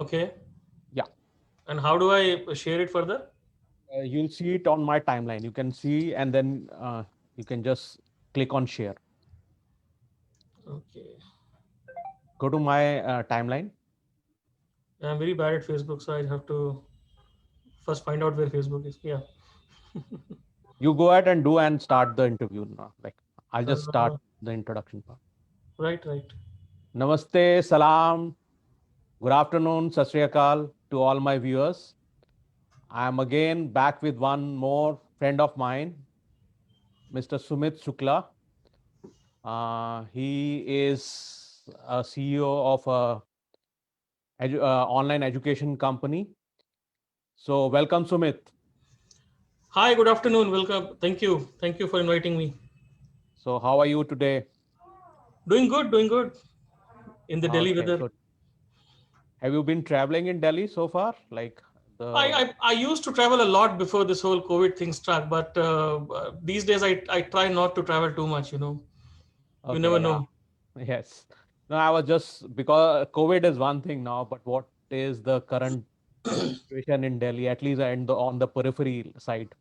Okay. Yeah, And how do I share it further? you'll see it on my timeline. You can see, and then you can just click on share. Okay. Go to my timeline. I'm very bad at Facebook, so I have to first find out where Facebook is. Yeah. You go ahead and do and start the interview now. Like I'll just start Uh, the introduction part. right, right. Namaste, salam, good afternoon, sat sri akal to all my viewers. I am again back with one more friend of mine, Mr. Sumit Shukla. He is a CEO of a online education company. So, welcome, Sumit. Hi, good afternoon. Welcome. Thank you. Thank you for inviting me. So, how are you today? Doing good, doing good in the Delhi Okay, weather. so have you been traveling in Delhi so far? Like the I used to travel a lot before this whole COVID thing struck, but these days I try not to travel too much, you know. You okay, never yeah, know. yes. No, I was just because COVID is one thing now, but what is the current situation in Delhi, at least and on the periphery side?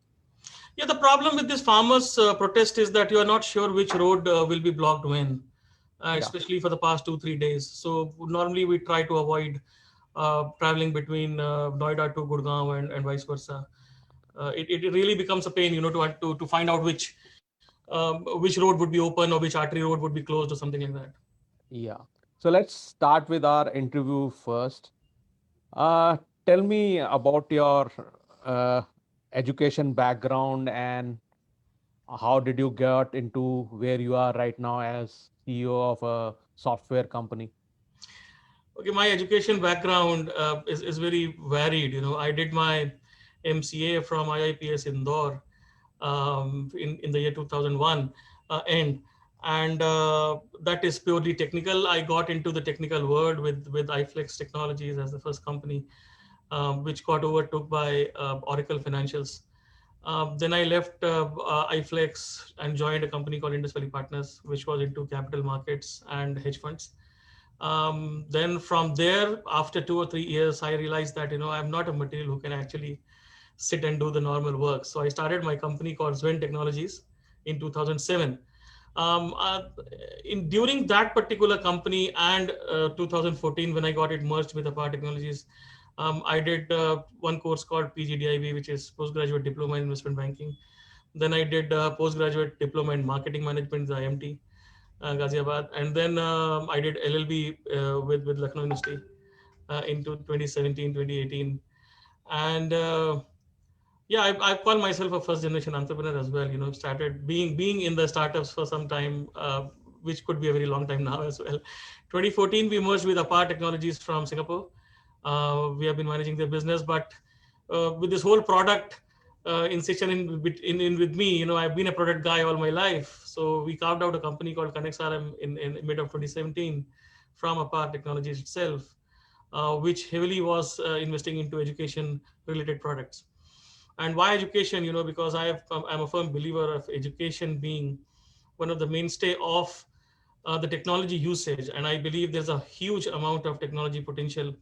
Yeah, the problem with this farmers' protest is that you are not sure which road will be blocked when, Yeah. especially for the past 2 3 days. So normally we try to avoid traveling between Noida to Gurgaon and vice versa. It really becomes a pain, you know, to find out which road would be open or which artery road would be closed or something like that. Yeah. So let's start with our interview first. Uh, Tell me about your uh, education background and how did you get into where you are right now as CEO of a software company? Okay, my education background is very varied. You know, I did my MCA from IIPS Indore in the year 2001 and that is purely technical. I got into the technical world with iFlex Technologies as the first company, which got overtook by Oracle Financials. Then I left iFlex and joined a company called Indus Valley Partners, which was into capital markets and hedge funds. Then from there, after 2 or 3 years, I realized that I'm not a material who can actually sit and do the normal work. So I started my company called Zwen Technologies in 2007. Um, uh, During that particular company and 2014, when I got it merged with Apar Technologies, I did one course called PGDIB, which is Postgraduate Diploma in Investment Banking. Then I did Postgraduate Diploma in Marketing Management, the IMT, Ghaziabad, and then I did LLB with Lucknow University into 2017, 2018, and yeah, I call myself a first generation entrepreneur as well. You know, started being in the startups for some time, which could be a very long time now as well. 2014, we merged with Apar Technologies from Singapore. We have been managing their business, but with this whole product incision in with me, you know, I've been a product guy all my life. So we carved out a company called Connect RM in mid of 2017 from Apar Technologies itself, which heavily was investing into education related products. And why education? You know, because I'm a firm believer of education being one of the mainstay of the technology usage, and I believe there's a huge amount of technology potential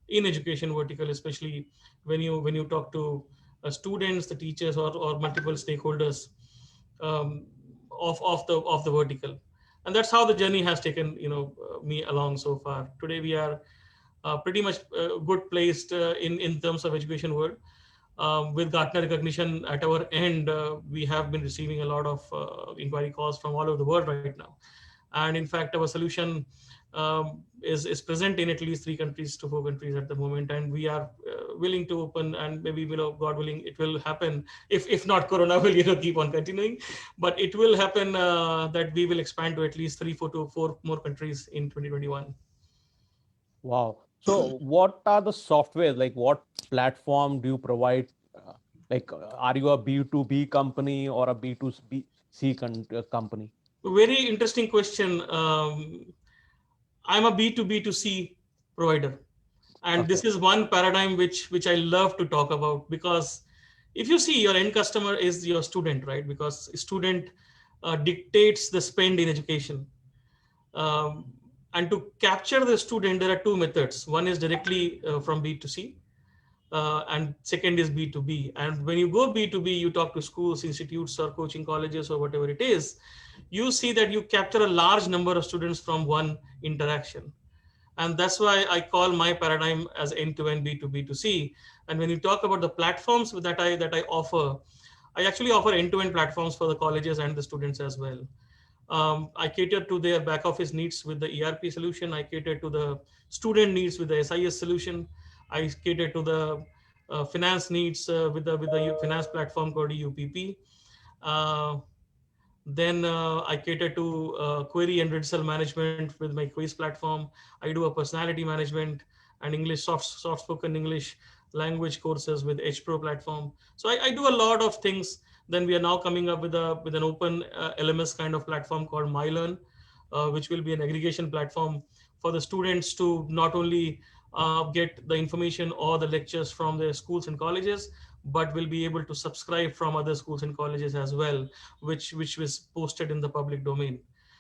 in education vertical, especially when you talk to students, the teachers, or multiple stakeholders um, of the vertical. And that's how the journey has taken me along so far. Today we are pretty much good placed in terms of education world. With Gartner recognition at our end, we have been receiving a lot of inquiry calls from all over the world right now. And in fact, our solution is present in at least 3 countries to 4 countries at the moment, and we are willing to open, and maybe, God willing, it will happen. If not, Corona will keep on continuing, but it will happen that we will expand to at least three, four to four more countries in 2021. Wow. So, what are the softwares? Like, what platform do you provide? Are you a B2B company or a B2C company? Very interesting question. I'm a B2B2C provider, and this Okay. is one paradigm which I love to talk about, because if you see, your end customer is your student, right? Because student dictates the spend in education. Um, And to capture the student, there are two methods. One is directly from B to C, and second is B2B. And when you go B2B, you talk to schools, institutes, or coaching colleges, or whatever it is, you see that you capture a large number of students from one interaction. And that's why I call my paradigm as end-to-end B2B2C. And when you talk about the platforms that I offer, I actually offer end-to-end platforms for the colleges and the students as well. I cater to their back office needs with the ERP solution. I cater to the student needs with the SIS solution. I cater to the finance needs with the finance platform called UPP. Uh, then I cater to query and redressal management with my quiz platform. I do a personality management and English soft spoken English language courses with HPro platform. So I do a lot of things. Then we are now coming up with an open LMS kind of platform called MyLearn, which will be an aggregation platform for the students to not only get the information or the lectures from their schools and colleges, but will be able to subscribe from other schools and colleges as well, which was posted in the public domain.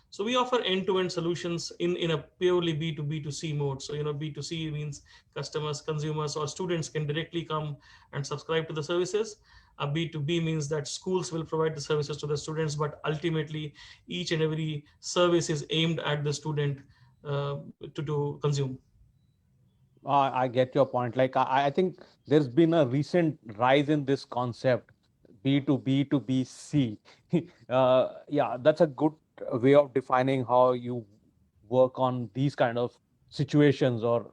So we offer end-to-end solutions in a purely B2B2C mode. So, B2C means customers, consumers, or students can directly come and subscribe to the services. A B2B means that schools will provide the services to the students, but ultimately each and every service is aimed at the student to consume. I get your point. Like I think there's been a recent rise in this concept, B2B to BC. Yeah, that's a good way of defining how you work on these kind of situations. Or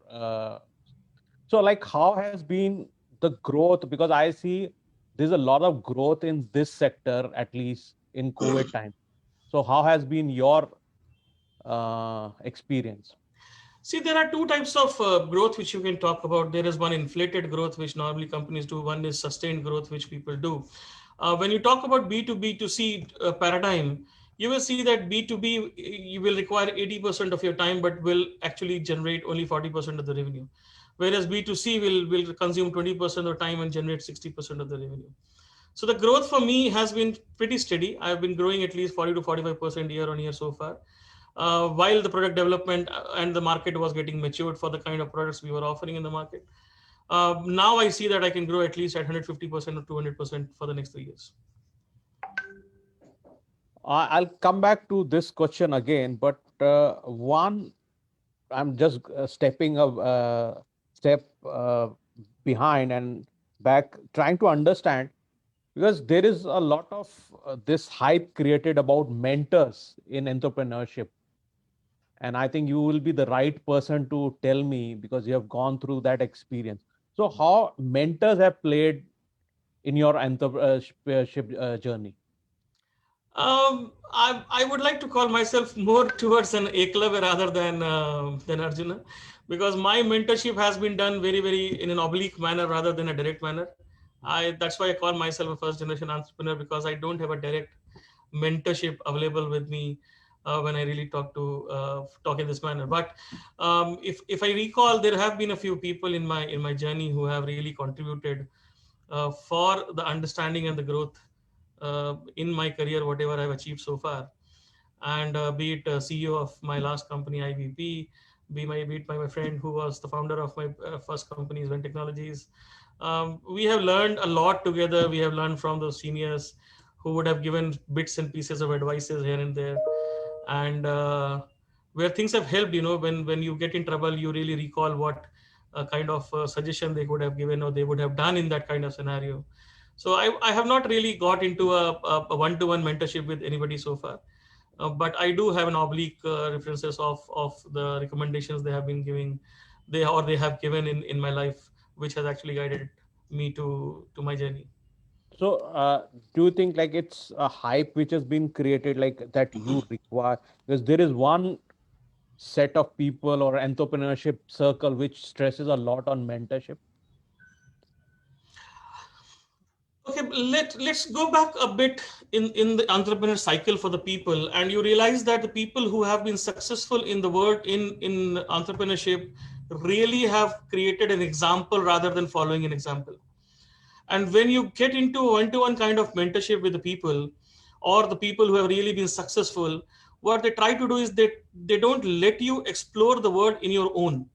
so, like, how has been the growth? Because I see there's a lot of growth in this sector, at least in COVID time. So, how has been your experience? See, there are two types of growth which you can talk about. There is one inflated growth, which normally companies do. One is sustained growth, which people do. When you talk about B2B2C paradigm, you will see that B2B, you will require 80% of your time, but will actually generate only 40% of the revenue. Whereas B2C will consume 20% of time and generate 60% of the revenue. So the growth for me has been pretty steady. I've been growing at least 40 to 45% year on year so far. While the product development and the market was getting matured for the kind of products we were offering in the market. Now I see that I can grow at least at 150% or 200% for the next 3 years. I'll come back to this question again, but one, I'm just stepping a step behind and back, trying to understand, because there is a lot of this hype created about mentors in entrepreneurship. And I think you will be the right person to tell me because you have gone through that experience. So, how mentors have played in your entrepreneurship journey? I would like to call myself more towards an Eklavya rather than Arjuna, because my mentorship has been done very in an oblique manner rather than a direct manner. That's why I call myself a first generation entrepreneur, because I don't have a direct mentorship available with me when I really talk in this manner. But if I recall, there have been a few people in my journey who have really contributed for the understanding and the growth in my career, whatever I've achieved so far. And be it CEO of my last company, IVP, be it my friend who was the founder of my first company, Zen Technologies. We have learned a lot together. We have learned from those seniors who would have given bits and pieces of advices here and there. And where things have helped, when you get in trouble, you really recall what kind of suggestion they could have given or they would have done in that kind of scenario. So I have not really got into a one-to-one mentorship with anybody so far. But I do have an oblique references of the recommendations they have been giving, they have given in my life, which has actually guided me to my journey. So, do you think like it's a hype which has been created like that you require? Because there is one set of people or entrepreneurship circle which stresses a lot on mentorship. Okay, let's go back a bit in the entrepreneur cycle for the people, and you realize that the people who have been successful in the world in entrepreneurship really have created an example rather than following an example. And when you get into one-to-one kind of mentorship with the people, or the people who have really been successful, what they try to do is they don't let you explore the world in your own.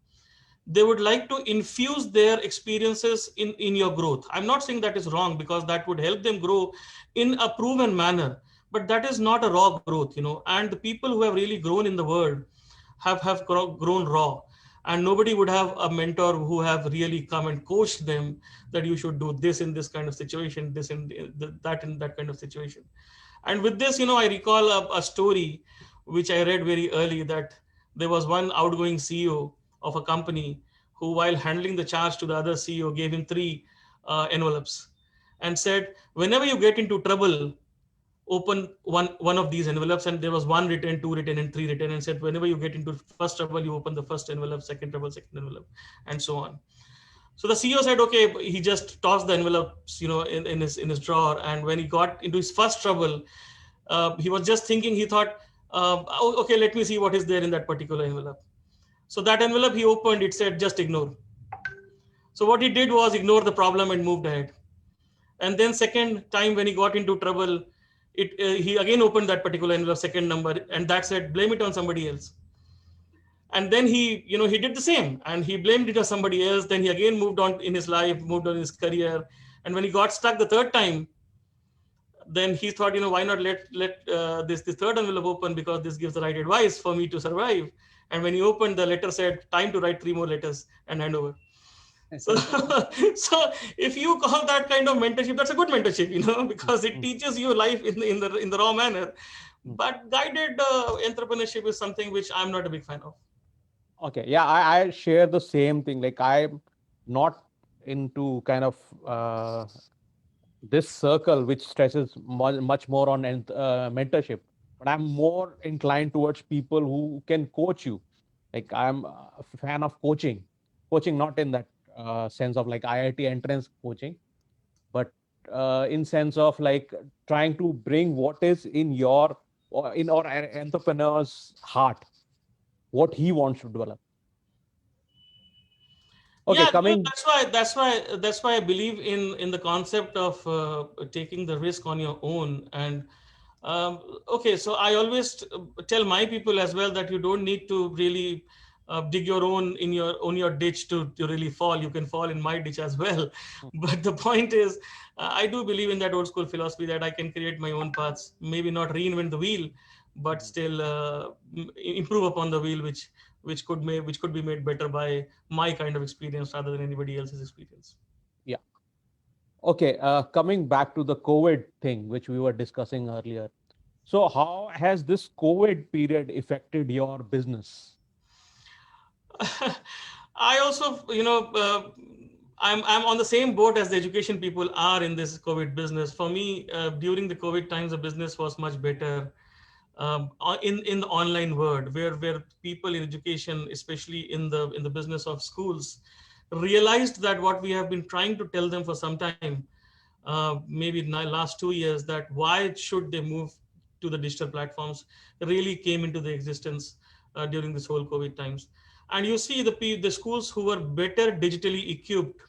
They would like to infuse their experiences in your growth. I'm not saying that is wrong, because that would help them grow in a proven manner, but that is not a raw growth, and the people who have really grown in the world have grown raw, and nobody would have a mentor who have really come and coached them that you should do this in this kind of situation, this in that kind of situation. And with this, I recall a story which I read very early, that there was one outgoing CEO of a company who, while handling the charge to the other CEO, gave him three envelopes and said, whenever you get into trouble, open one of these envelopes. And there was one written, two written, and three written, and said, whenever you get into first trouble, you open the first envelope, second trouble, second envelope, and so on. So the CEO said, okay. He just tossed the envelopes, in his drawer. And when he got into his first trouble, he was just thinking. He thought, okay, let me see what is there in that particular envelope. So that envelope he opened, it said, just ignore. So what he did was ignore the problem and moved ahead. And then second time when he got into trouble, he again opened that particular envelope, second number, and that said, blame it on somebody else. And then he did the same, and he blamed it on somebody else. Then he again moved on in his life, moved on in his career. And when he got stuck the third time, then he thought, why not let this third envelope open, because this gives the right advice for me to survive. And when he opened, the letter said, time to write 3 more letters and hand over. So, so if you call that kind of mentorship, that's a good mentorship, because it teaches you life in the raw manner. But guided entrepreneurship is something which I'm not a big fan of. Okay, yeah, I share the same thing. Like, I'm not into kind of this circle which stresses much more on mentorship, but I'm more inclined towards people who can coach you. Like, I'm a fan of coaching, not in that sense of like IIT entrance coaching, but in sense of like trying to bring what is in your or in our entrepreneur's heart, what he wants to develop. Okay, Yeah, coming. that's why I believe in the concept of taking the risk on your own. And okay, so I always tell my people as well that you don't need to really dig your own in your ditch to really fall. You can fall in my ditch as well. But the point is, I do believe in that old school philosophy that I can create my own paths. Maybe not reinvent the wheel, but still improve upon the wheel, which could be made better by my kind of experience rather than anybody else's experience. Yeah. Okay, coming back to the COVID thing, which we were discussing earlier. So how has this COVID period affected your business? I also, I'm on the same boat as the education people are in this COVID business. For me, during the COVID times, the business was much better. In the online world, where people in education, especially in the business of schools, realized that what we have been trying to tell them for some time, maybe in the last 2 years, that why should they move to the digital platforms, really came into the existence during this whole COVID times. And you see the schools who were better digitally equipped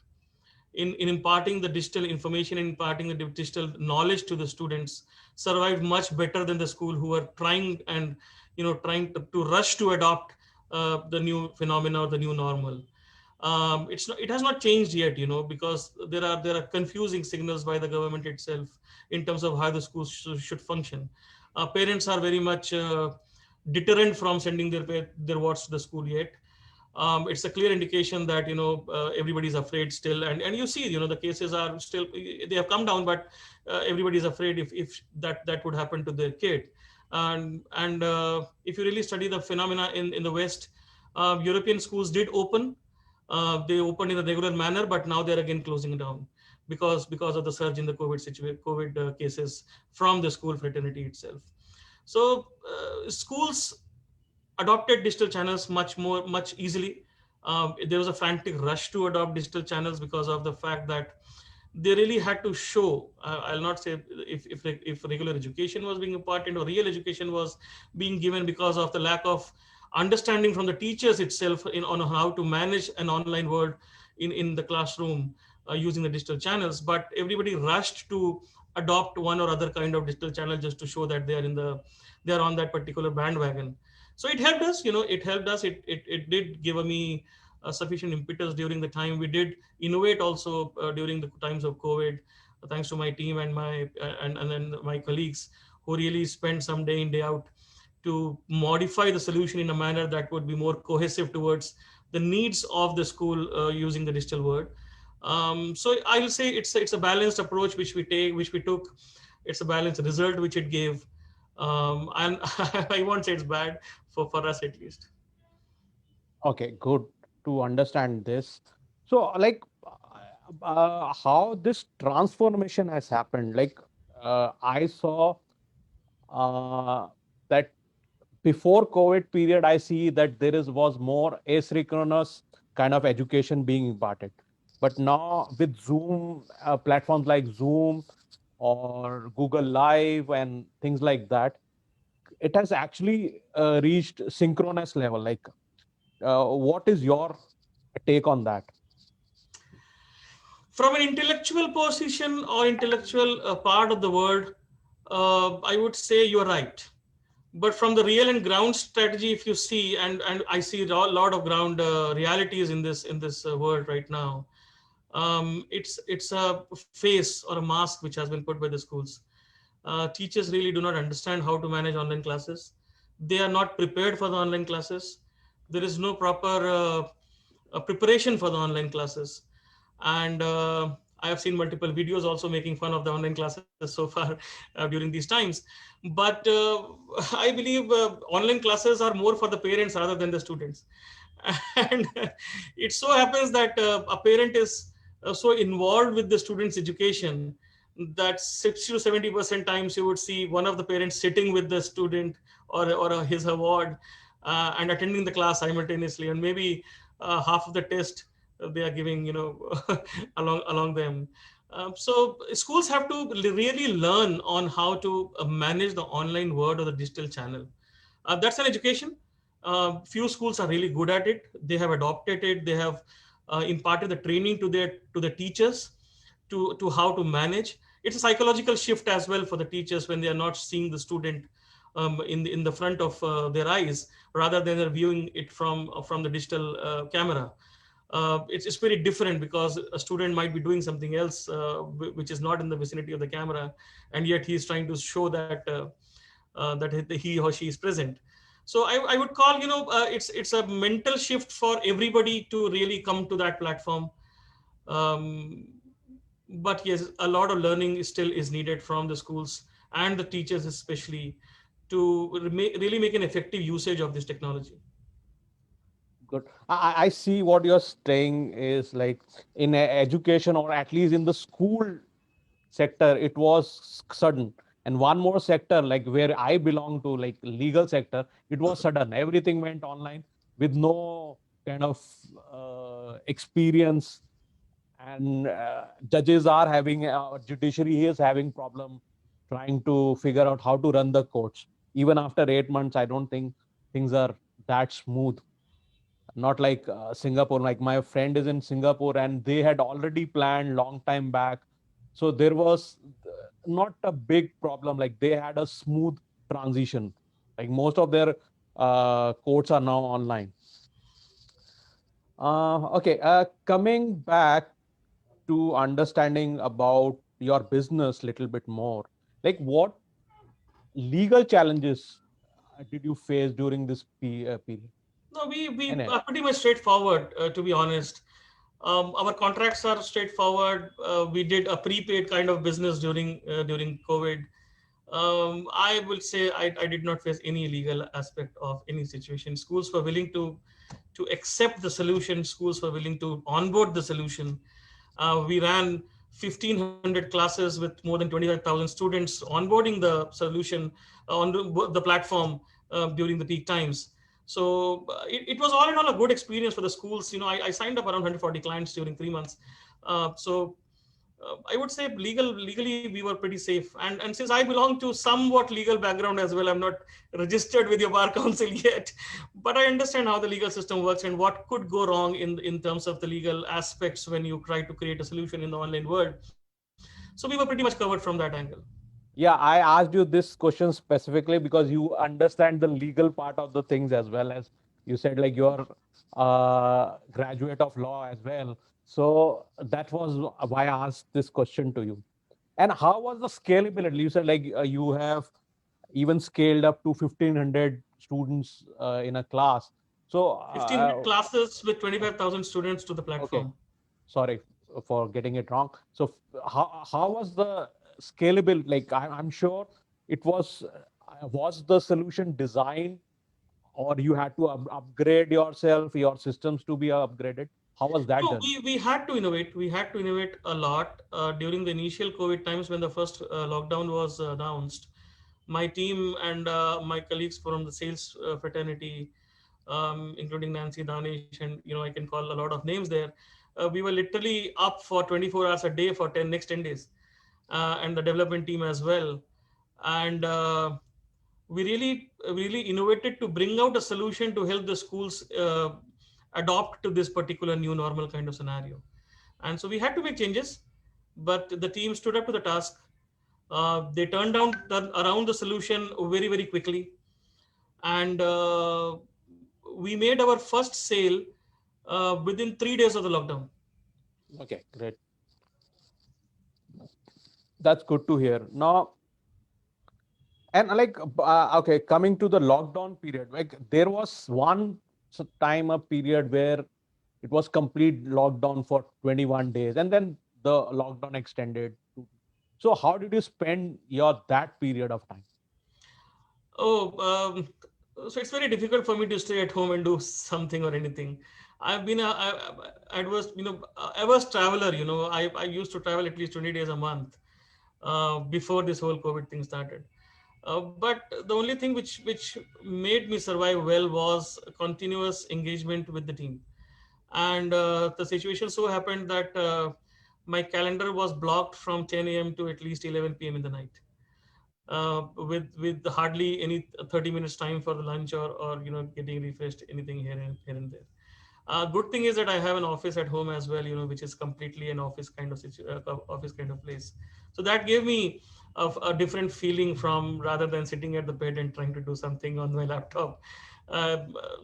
in imparting the digital information, imparting the digital knowledge to the students, survived much better than the school who are trying to rush to adopt the new phenomena or the new normal. It has not changed yet, because there are confusing signals by the government itself in terms of how the schools should function. Parents are very much deterrent from sending their wards to the school yet. It's a clear indication that everybody's afraid still, and you see the cases are still, they have come down, but everybody's afraid if that would happen to their kid. And if you really study the phenomena in the West, European schools did open. They opened in a regular manner, but now they're again closing down because of the surge in the COVID cases from the school fraternity itself. So schools adopted digital channels much easily. There was a frantic rush to adopt digital channels because of the fact that they really had to show. I'll not say if regular education was being imparted or real education was being given, because of the lack of understanding from the teachers itself on how to manage an online world in the classroom. using the digital channels, but everybody rushed to adopt one or other kind of digital channel just to show that they are on that particular bandwagon. So it helped us, it helped us. It did give me sufficient impetus during the time. We did innovate also during the times of COVID, thanks to my team and and then my colleagues who really spent some day in day out to modify the solution in a manner that would be more cohesive towards the needs of the school using the digital word. So I will say it's a balanced approach which we took. It's a balanced result which it gave, and I won't say it's bad for us at least. Okay, good to understand this. So, like, how this transformation has happened? Like, I saw uh, that before COVID period, I see that there was more asynchronous kind of education being imparted. But now with Zoom, platforms like Zoom or Google Live and things like that, it has actually reached synchronous level. Like, what is your take on that? From an intellectual position or intellectual part of the world, I would say you're right. But from the real and ground strategy, if you see, and I see a lot of ground realities in this world right now, it's a face or a mask which has been put by the schools. Teachers really do not understand how to manage online classes. They are not prepared for the online classes. There is no proper preparation for the online classes. And I have seen multiple videos also making fun of the online classes so far during these times. But I believe online classes are more for the parents rather than the students. And it so happens that a parent is so involved with the student's education that 60 to 70% times you would see one of the parents sitting with the student or his award and attending the class simultaneously, and maybe half of the test they are giving, along them. So schools have to really learn on how to manage the online world or the digital channel. That's an education. Few schools are really good at it. They have adopted it. They have imparted the training to the teachers to how to manage. It's a psychological shift as well for the teachers when they are not seeing the student in the front of their eyes, rather than they're viewing it from the digital camera. It's very different because a student might be doing something else which is not in the vicinity of the camera, and yet he's trying to show that he or she is present. So I would call, it's a mental shift for everybody to really come to that platform. Um, but yes, a lot of learning still is needed from the schools and the teachers especially to really make an effective usage of this technology. Good. I see what you're saying is like in education, or at least in the school sector, it was sudden. And one more sector, like where I belong to, like legal sector, it was sudden. Everything went online with no kind of experience. And judges are having, judiciary is having problem trying to figure out how to run the courts. Even after 8 months, I don't think things are that smooth. Not like Singapore. Like my friend is in Singapore and they had already planned long time back. So there was not a big problem. Like they had a smooth transition. Like most of their courts are now online. Okay, coming back to understanding about your business a little bit more, like what legal challenges did you face during this period? No, we And are pretty much straightforward, to be honest. Our contracts are straightforward. We did a prepaid kind of business during COVID. I will say I did not face any legal aspect of any situation. Schools were willing to accept the solution. Schools were willing to onboard the solution. We ran 1,500 classes with more than 25,000 students onboarding the solution on the platform during the peak times. So it was all in all a good experience for the schools. I signed up around 140 clients during 3 months. So I would say legally we were pretty safe, and since I belong to somewhat legal background as well, I'm not registered with your bar council yet, but I understand how the legal system works and what could go wrong in terms of the legal aspects when you try to create a solution in the online world. So we were pretty much covered from that angle. Yeah, I asked you this question specifically because you understand the legal part of the things as well as you said, like you're a graduate of law as well. So that was why I asked this question to you. And how was the scalability? You said like you have even scaled up to 1,500 students in a class. So, 1,500 classes with 25,000 students to the okay, platform. sorry for getting it wrong. So, how was the scalable? Like, I'm sure it was the solution designed, or you had to upgrade yourself, your systems to be upgraded? How was that No, done? we had to innovate. We had to innovate a lot during the initial COVID times when the first lockdown was announced. My team and my colleagues from the sales fraternity, including Nancy, Danish, and I can call a lot of names there. We were literally up for 24 hours a day for next 10 days, and the development team as well. And we really innovated to bring out a solution to help the schools adopt to this particular new normal kind of scenario. And so we had to make changes, but the team stood up to the task. They turned around the solution very quickly, and we made our first sale within 3 days of the lockdown. Okay, great. That's good to hear. Now, and like, okay, coming to the lockdown period, like there was one time a period where it was complete lockdown for 21 days, and then the lockdown extended. So, how did you spend your that period of time? Oh, so it's very difficult for me to stay at home and do something or anything. I've been I was I was traveler. I used to travel at least 20 days a month before this whole COVID thing started. But the only thing which made me survive well was continuous engagement with the team. And the situation so happened that my calendar was blocked from 10 a.m. to at least 11 p.m. in the night, with hardly any 30 minutes time for the lunch or getting refreshed, anything here and there. Good thing is that I have an office at home as well, which is completely an office kind of office kind of place. So that gave me a different feeling from rather than sitting at the bed and trying to do something on my laptop.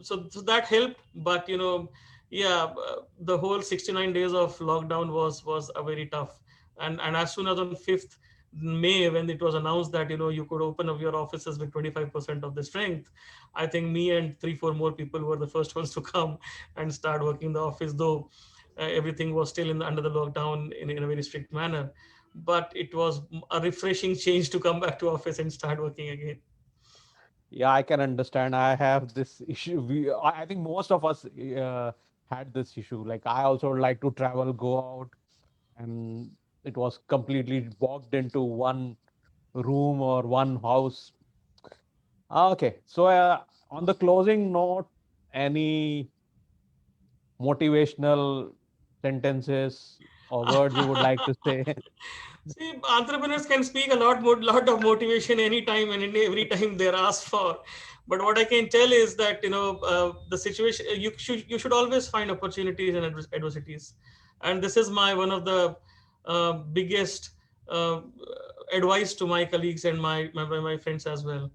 So that helped, but yeah, the whole 69 days of lockdown was a very tough. And as soon as on 5th May, when it was announced that you could open up your offices with 25% of the strength, I think me and 3 4 more people were the first ones to come and start working in the office, though everything was still under the lockdown in a very strict manner. But it was a refreshing change to come back to office and start working again. Yeah, I can understand. I have this issue. I think most of us had this issue. Like, I also like to travel, go out, and it was completely walked into one room or one house. Okay, so on the closing note, any motivational sentences or words you would like to say? See, entrepreneurs can speak lot of motivation anytime and every time they're asked for. But what I can tell is that the situation, you should always find opportunities and adversities, and this is my one of the biggest uh, advice to my colleagues and my friends as well.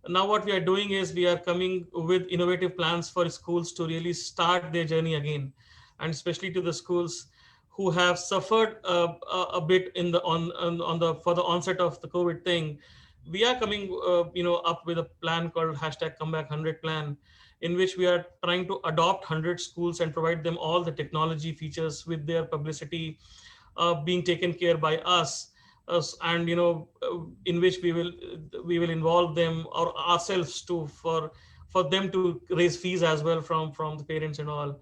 Now what we are doing is we are coming with innovative plans for schools to really start their journey again, and especially to the schools who have suffered a bit in the on the for the onset of the COVID thing. We are coming up with a plan called hashtag comeback 100 plan, in which we are trying to adopt 100 schools and provide them all the technology features with their publicity being taken care by us, and in which we will involve them or ourselves to for them to raise fees as well from the parents and all.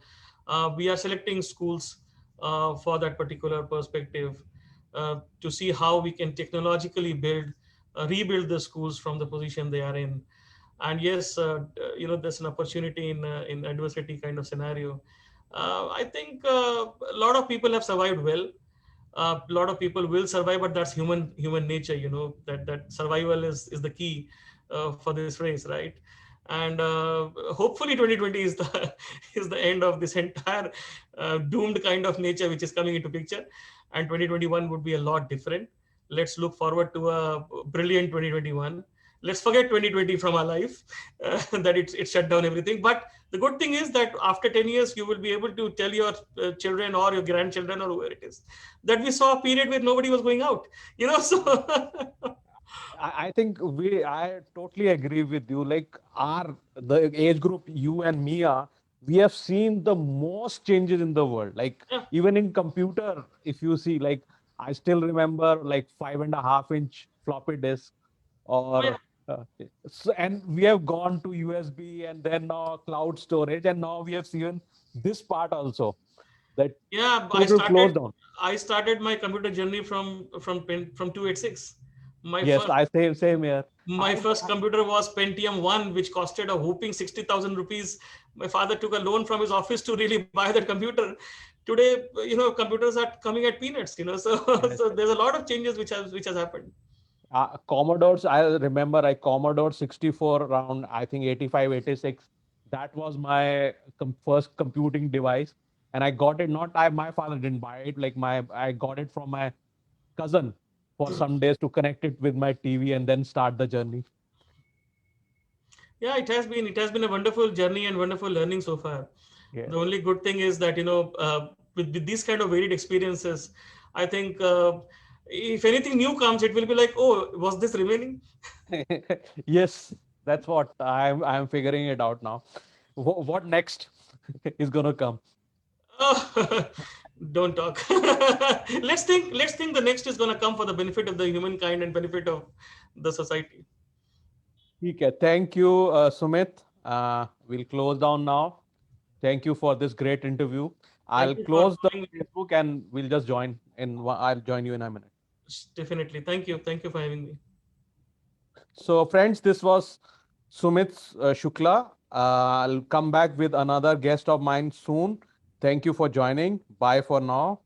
We are selecting schools for that particular perspective, to see how we can technologically rebuild the schools from the position they are in. And yes, there's an opportunity in adversity kind of scenario. I think a lot of people have survived well. A lot of people will survive, but that's human nature. That survival is the key for this race, right? And hopefully 2020 is the is the end of this entire doomed kind of nature which is coming into picture, and 2021 would be a lot different. Let's look forward to a brilliant 2021. Let's forget 2020 from our life, that it shut down everything. But the good thing is that after 10 years, you will be able to tell your children or your grandchildren or whoever it is that we saw a period where nobody was going out. So I think I totally agree with you. Like the age group you and me are, we have seen the most changes in the world. Like yeah, even in computer, if you see, like I still remember like 5.5 inch floppy disk, oh, yeah, or and we have gone to USB and then now cloud storage, and now we have seen this part also, that yeah. total close down. I started my computer journey from 286. My Yes, first I same here. My I, first I computer was Pentium 1, which costed a whooping 60,000 rupees. My father took a loan from his office to really buy that computer. Today, computers are coming at peanuts. So yes. so there's a lot of changes which has happened. Commodores, I remember I Commodore 64 around, I think 85, 86. That was my first computing device. And I got it, not I, my father didn't buy it. Like I got it from my cousin for some days to connect it with my TV and then start the journey. Yeah, it has been a wonderful journey and wonderful learning so far. Yeah. The only good thing is that with these kind of varied experiences, I think if anything new comes, it will be like, oh, was this remaining? Yes, that's what I'm figuring it out now. What next is gonna come? Oh, don't talk. Let's think the next is going to come for the benefit of the humankind and benefit of the society. Okay, thank you, Sumit. We'll close down now. Thank you for this great interview. Thank I'll you for close the calling me. Facebook and we'll just join in. I'll join you in a minute. Definitely. Thank you for having me. So, friends, this was Sumit Shukla. I'll come back with another guest of mine soon. Thank you for joining. Bye for now.